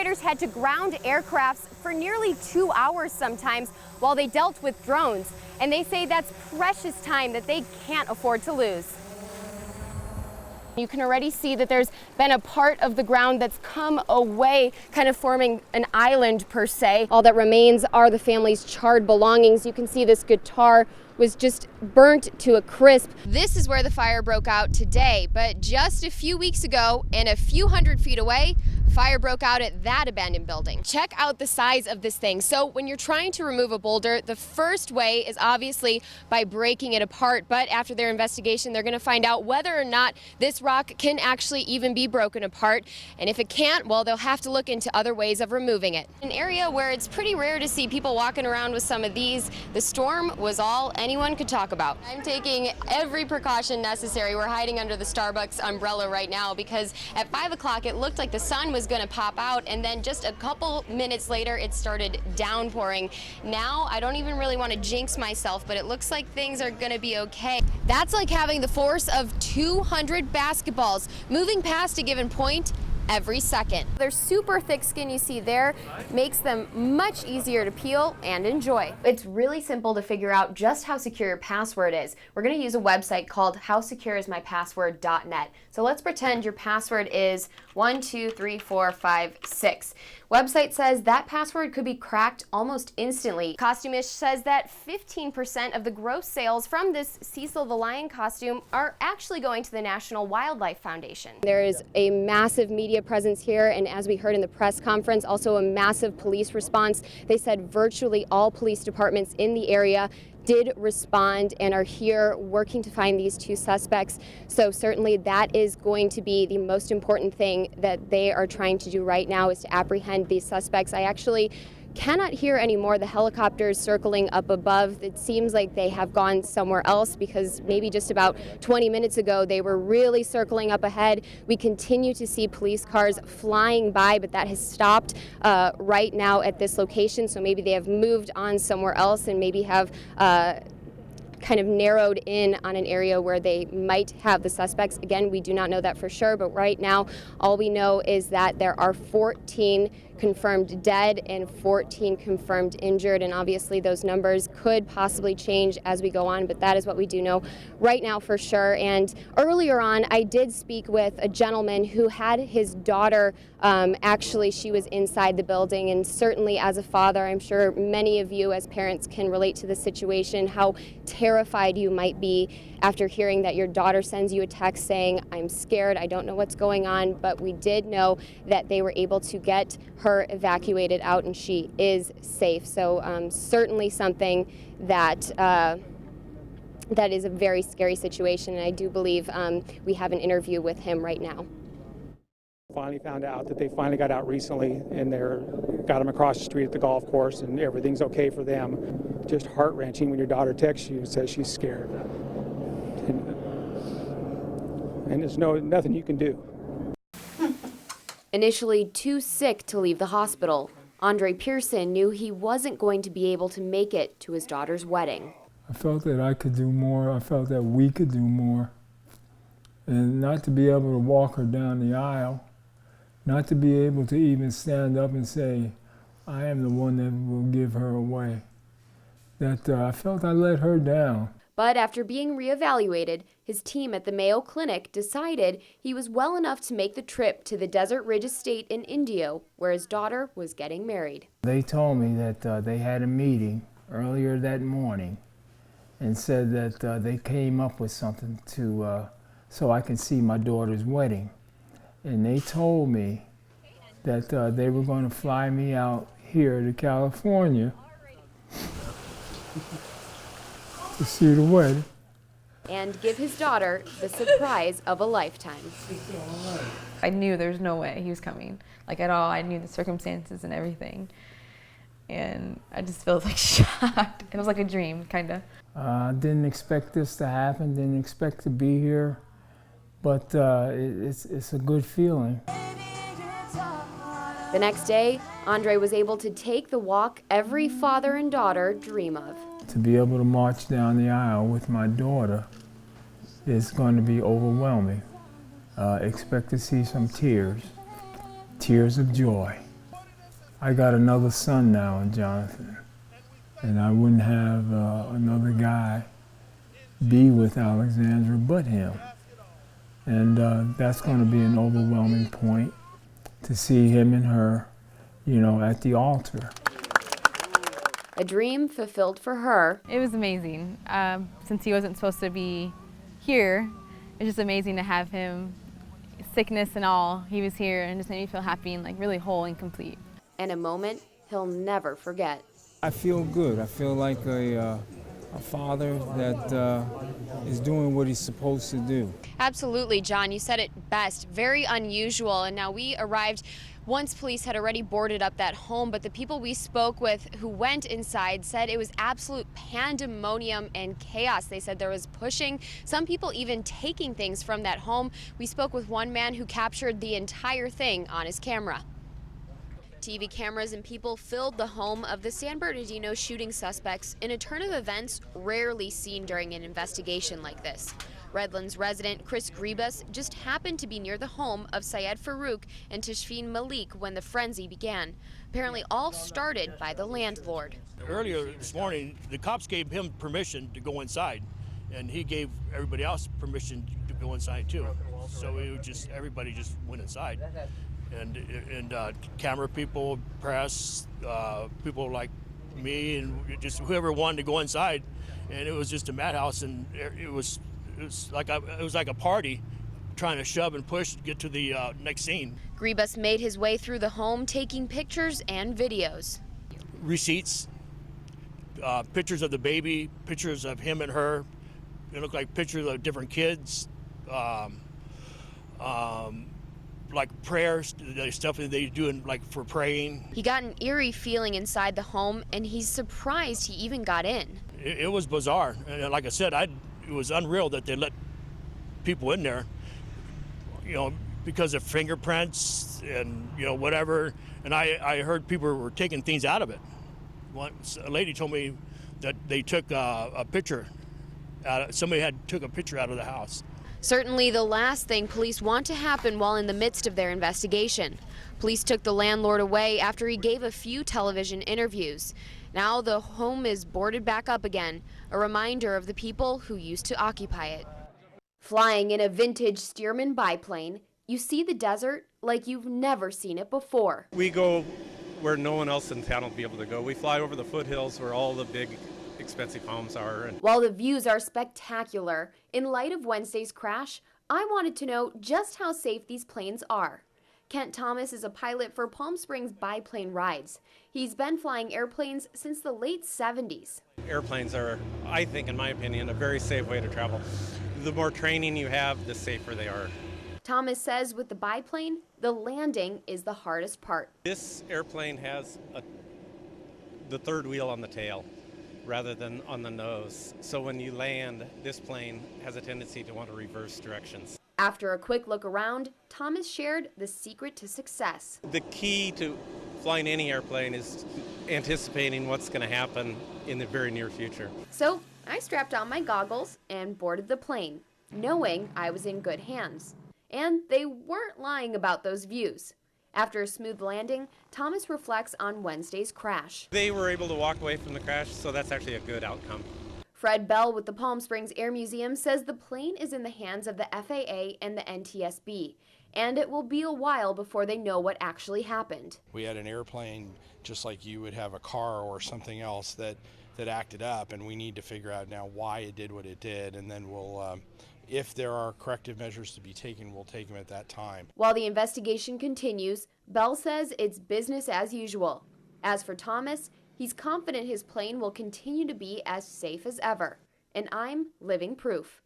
firefighters had to ground aircrafts for nearly 2 hours sometimes while they dealt with drones. And they say that's precious time that they can't afford to lose. You can already see that there's been a part of the ground that's come away, kind of forming an island per se. All that remains are the family's charred belongings. You can see this guitar was just burnt to a crisp. This is where the fire broke out today, but just a few weeks ago and a few hundred feet away, fire broke out at that abandoned building. Check out the size of this thing. So when you're trying to remove a boulder, the first way is obviously by breaking it apart, but after their investigation, they're gonna find out whether or not this rock can actually even be broken apart. And if it can't, well, they'll have to look into other ways of removing it. An area where it's pretty rare to see people walking around with some of these, the storm was all anyone could talk about. I'm taking every precaution necessary. We're hiding under the Starbucks umbrella right now because at 5 o'clock it looked like the sun was going to pop out, and then just a couple minutes later it started downpouring. Now I don't even really want to jinx myself, but it looks like things are going to be okay. That's like having the force of 200 basketballs moving past a given point every second. Their super thick skin you see there makes them much easier to peel and enjoy. It's really simple to figure out just how secure your password is. We're going to use a website called howsecureismypassword.net. So let's pretend your password is 123456. Website says that password could be cracked almost instantly. Costumish says that 15% of the gross sales from this Cecil the Lion costume are actually going to the National Wildlife Foundation. There is a massive media presence here, and as we heard in the press conference, also a massive police response. They said virtually all police departments in the area did respond and are here working to find these two suspects. So certainly that is going to be the most important thing that they are trying to do right now, is to apprehend these suspects. I actually cannot hear anymore the helicopters circling up above. It seems like they have gone somewhere else, because maybe just about 20 minutes ago they were really circling up ahead. We continue to see police cars flying by, but that has stopped right now at this location. So maybe they have moved on somewhere else and maybe have kind of narrowed in on an area where they might have the suspects. Again, we do not know that for sure, but right now all we know is that there are 14 confirmed dead and 14 confirmed injured, and obviously those numbers could possibly change as we go on, but that is what we do know right now for sure. And earlier on, I did speak with a gentleman who had his daughter, actually she was inside the building, and certainly as a father, I'm sure many of you as parents can relate to the situation, how terrified you might be after hearing that your daughter sends you a text saying, "I'm scared, I don't know what's going on," but we did know that they were able to get her evacuated out and she is safe. So certainly something that that is a very scary situation, and I do believe we have an interview with him right now. Finally found out that they finally got out recently, and got them across the street at the golf course, and everything's okay for them. Just heart-wrenching when your daughter texts you and says she's scared. And there's nothing you can do. Initially too sick to leave the hospital, Andre Pearson knew he wasn't going to be able to make it to his daughter's wedding. I felt that I could do more. I felt that we could do more. And not to be able to walk her down the aisle, not to be able to even stand up and say, I am the one that will give her away. That I felt I let her down. But after being reevaluated, his team at the Mayo Clinic decided he was well enough to make the trip to the Desert Ridge Estate in Indio, where his daughter was getting married. They told me that they had a meeting earlier that morning and said that they came up with something to so I can see my daughter's wedding. And they told me that they were going to fly me out here to California to see the wedding. And give his daughter the surprise of a lifetime. I knew there was no way he was coming, like at all. I knew the circumstances and everything. And I just felt like shocked. It was like a dream, kind of. Didn't expect this to happen, didn't expect to be here, but it's a good feeling. The next day, Andre was able to take the walk every father and daughter dream of. To be able to march down the aisle with my daughter is going to be overwhelming. Expect to see some tears of joy. I got another son now in Jonathan, and I wouldn't have another guy be with Alexandra but him. And that's going to be an overwhelming point to see him and her, you know, at the altar. A dream fulfilled for her. It was amazing. Since he wasn't supposed to be here, it's just amazing to have him, sickness and all, he was here and just made me feel happy and like really whole and complete. And a moment he'll never forget. I feel good. I feel like a father that is doing what he's supposed to do. Absolutely, John. You said it best. Very unusual. And now we arrived once police had already boarded up that home, but the people we spoke with who went inside said it was absolute pandemonium and chaos. They said there was pushing, some people even taking things from that home. We spoke with one man who captured the entire thing on his camera. TV cameras and people filled the home of the San Bernardino shooting suspects in a turn of events rarely seen during an investigation like this. Redlands resident Chris Gribas just happened to be near the home of Syed Farouk and Tashfeen Malik when the frenzy began. Apparently all started by the landlord. Earlier this morning, the cops gave him permission to go inside, and he gave everybody else permission to go inside too. So it was just, everybody just went inside. And camera people, press, people like me, and just whoever wanted to go inside, and it was just a madhouse, and it was like a party, trying to shove and push to get to the next scene. Gribas made his way through the home, taking pictures and videos. Receipts, pictures of the baby, pictures of him and her. It looked like pictures of different kids. Like prayers, the stuff that they do like for praying. He got an eerie feeling inside the home, and he's surprised he even got in. It was bizarre, and like I said, it was unreal that they let people in there, you know, because of fingerprints and, you know, whatever. And I heard people were taking things out of it. A lady told me that they took a picture. Somebody took a picture out of the house. Certainly the last thing police want to happen while in the midst of their investigation. Police took the landlord away after he gave a few television interviews. Now the home is boarded back up again, a reminder of the people who used to occupy it. Flying in a vintage Stearman biplane, you see the desert like you've never seen it before. We go where no one else in town will be able to go. We fly over the foothills where all the big expensive homes are. While the views are spectacular, in light of Wednesday's crash, I wanted to know just how safe these planes are. Kent Thomas is a pilot for Palm Springs Biplane Rides. He's been flying airplanes since the late 70s. Airplanes are, I think, in my opinion, a very safe way to travel. The more training you have, the safer they are. Thomas says with the biplane, the landing is the hardest part. This airplane has the third wheel on the tail rather than on the nose. So when you land, this plane has a tendency to want to reverse directions. After a quick look around, Thomas shared the secret to success. The key to flying any airplane is anticipating what's going to happen in the very near future. So I strapped on my goggles and boarded the plane, knowing I was in good hands. And they weren't lying about those views. After a smooth landing, Thomas reflects on Wednesday's crash. They were able to walk away from the crash, so that's actually a good outcome. Fred Bell with the Palm Springs Air Museum says the plane is in the hands of the FAA and the NTSB, and it will be a while before they know what actually happened. We had an airplane just like you would have a car or something else that acted up, and we need to figure out now why it did what it did, and then we'll if there are corrective measures to be taken, we'll take them at that time. While the investigation continues, Bell says it's business as usual. As for Thomas, he's confident his plane will continue to be as safe as ever. And I'm living proof.